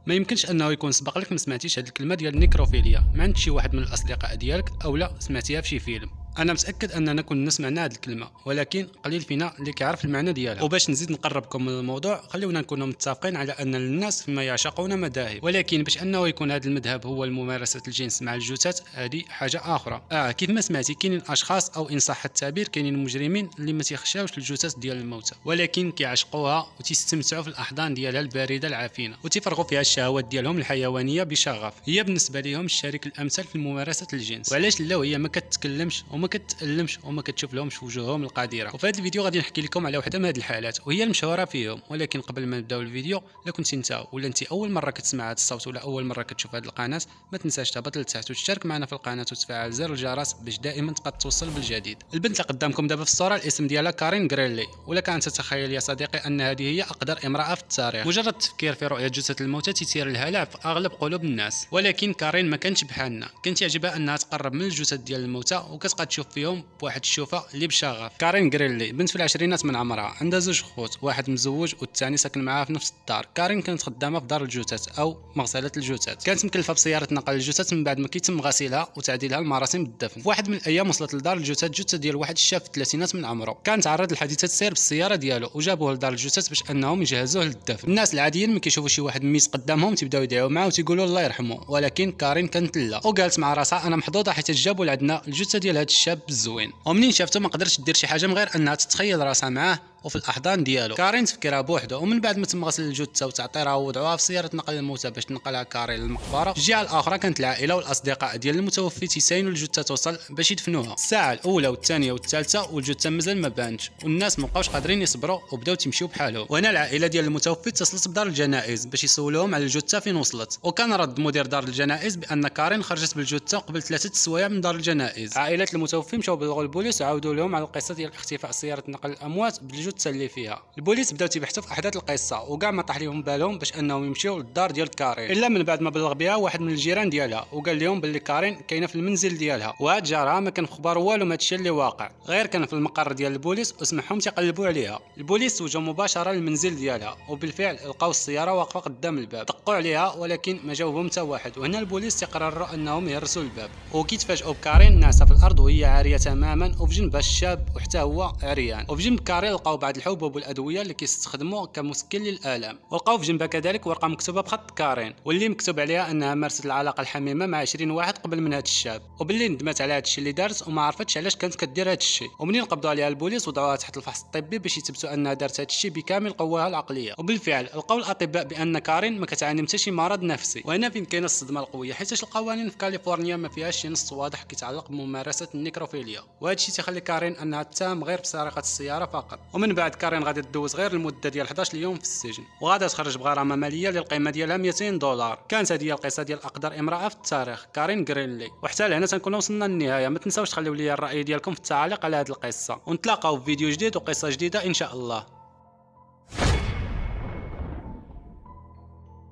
ما يمكنش انه يكون سبق لك ما سمعتيش هذه الكلمه ديال النيكروفيليا. ما عند شي واحد من الاصدقاء ديالك او لا سمعتيها في شي فيلم. انا متاكد اننا كنا سمعنا هذه الكلمه، ولكن قليل فينا اللي كيعرف المعنى ديالها. وباش نزيد نقربكم من الموضوع، خليونا نكونوا متفقين على ان الناس فيما يعشقون مذاهب، ولكن باش انه يكون هذا المذهب هو ممارسه الجنس مع الجثث، هذه حاجه اخرى. كيف ما سمعتي، كاينين اشخاص او ان صح التعبير كاينين مجرمين اللي ما تيخشاوش الجثث ديال الموتى، ولكن كيعشقوها وتستمتعوا في الاحضان ديالها البارده العفينه، وتفرغوا فيها الشهوات ديالهم الحيوانيه بشغف. هي بالنسبه لهم الشريك الامثل في ممارسه الجنس. وعلاش لا وهي ما كتكلمش وما كتألمش وما كتشوف لهمش في وجوههم القادره. وفي هذا الفيديو غادي نحكي لكم على وحده من هذه الحالات وهي المشهوره فيهم. ولكن قبل ما نبداو الفيديو، لا كنت انت ولا انت اول مره كتسمع هذا الصوت ولا اول مره كتشوف هذه القناه، ما تنساش تهبط لتحت وتشترك معنا في القناه وتفعل زر الجرس باش دائما تبقى توصل بالجديد. البنت اللي قدامكم دابا في الصوره الاسم ديالها كارين غريلي، ولا كانت تتخيل يا صديقي ان هذه هي اقدر امراه في التاريخ. مجرد التفكير في رؤيه جثث الموتى تثير الهلع في اغلب قلوب الناس، ولكن كارين ما كانتش بحالنا. كانت يعجبها انها تقرب من الجثث ديال الموتى وكتبقى تشوف فيهم بواحد الشوفه اللي بشغف. كارين غريلي بنت في العشرينات من عمرها، عندها زوج خوت، واحد مزوج والثاني ساكن معاها في نفس الدار. كارين كانت خدامه في دار الجثث او مغسله الجثث، كانت مكلفه بسياره نقل الجثث من بعد ما كيتم غسيلها وتعديلها لمراسم الدفن. في واحد من الايام وصلت لدار الجثث جثه ديال واحد الشاب في الثلاثينات من عمره، كان تعرض لحادثه سير بالسياره ديالو وجابوه لدار الجثث باش انهم يجهزوه للدفن. الناس العاديين ملي كيشوفوا شي واحد ميت قدامهم تيبداو يدعيو معاه وتيقولوا الله يرحمه، ولكن كارين كانت لا، وقالت مع راسها انا محظوظه حيت جابوا لعندنا الجثه ديال هذا الشاب الزوين. ومنين شافته ما قدرتش دير شي حاجه من غير انها تتخيل راسها معاه وفي الاحضان ديالو. كارين تفكرها بوحده، ومن بعد ما تم غسل الجثه وتعطيرها ووضعوها في سياره نقل الموتى باش تنقلها كارين للمقبره، في الجهه الاخرى كانت العائله والاصدقاء ديال المتوفي تيساينوا الجثه توصل باش يدفنوها. الساعه الاولى والثانيه والثالثه والجثه مازال ما بانتش، والناس ما بقاوش قادرين يصبروا وبداو تمشيو بحالهم. وهنا العائله ديال المتوفي اتصلت بدار الجنائز باش يسولوهم على الجثه فين وصلت، وكان رد مدير دار الجنائز بان كارين خرجت بالجثه قبل 3 سوايع من دار الجنائز. عائله المتوفي مشاو بلغوا البوليس وعاودوا لهم على القصه ديال اختفاء سياره نقل الاموات بالجثه اللي فيها. البوليس بداو تيبحثوا في احداث القصه، وكاع ما طاح لهم بالهم باش انهم يمشيو للدار ديال كارين، الا من بعد ما بلغ بها واحد من الجيران ديالها وقال لهم باللي كارين كاينه في المنزل ديالها. وهاد جارها ما كان في خبار والو من هادشي اللي واقع، غير كان في المقر ديال البوليس وسمعهم تيقلبوا عليها. البوليس وجاو مباشره للمنزل ديالها، وبالفعل لقاو السياره واقفه قدام الباب. دقوا عليها ولكن ما جاوبهم حتى واحد، وهنا البوليس تقرروا انهم يهرسوا الباب، وكيتفاجئوا بكارين ناعسه في الارض وهي عاريه تماما، وفي جنبها الشاب وحتى هو عريان. وفي جنب كارين لقاو بعض الحبوب والادويه اللي كيستخدموا كمسكن للالام، ولقاو في جنبها كذلك ورقه مكتوبه بخط كارين واللي مكتوب عليها انها مارست العلاقه الحميمه مع 20 واحد قبل من هذا الشاب، وباللي ندمت على هذا الشيء اللي دارت وما عرفتش علاش كانت كدير هذا الشيء. ومنين قبضوا عليها البوليس وضعوها تحت الفحص الطبي باش يثبتوا انها دارت هذا الشيء بكامل قواها العقليه. وبالفعل لقاو الاطباء بان كارين ما كتعاني من حتى شي مرض نفسي. وهنا فين كاينه الصدمه القويه، حيت القوانين في كاليفورنيا ما فيهاش شي نص واضح كيتعلق بممارسه النيكروفيليا، وهذا الشيء تيخلي كارين انها تتهم غير بسرقه السياره فقط. ومن بعد كارين غادي تدوز غير المده ديال 11 يوم في السجن، وغادي تخرج بغرامه ماليه للقيمه ديالها $200. كانت هذه القصه ديال اقدر امراه في التاريخ كارين غريلي. وحتى لهنا تنكونوا وصلنا للنهايه. ما تنساوش تخليو لي الراي ديالكم في التعاليق على هذه القصه، ونتلاقاو في فيديو جديد وقصه جديده ان شاء الله.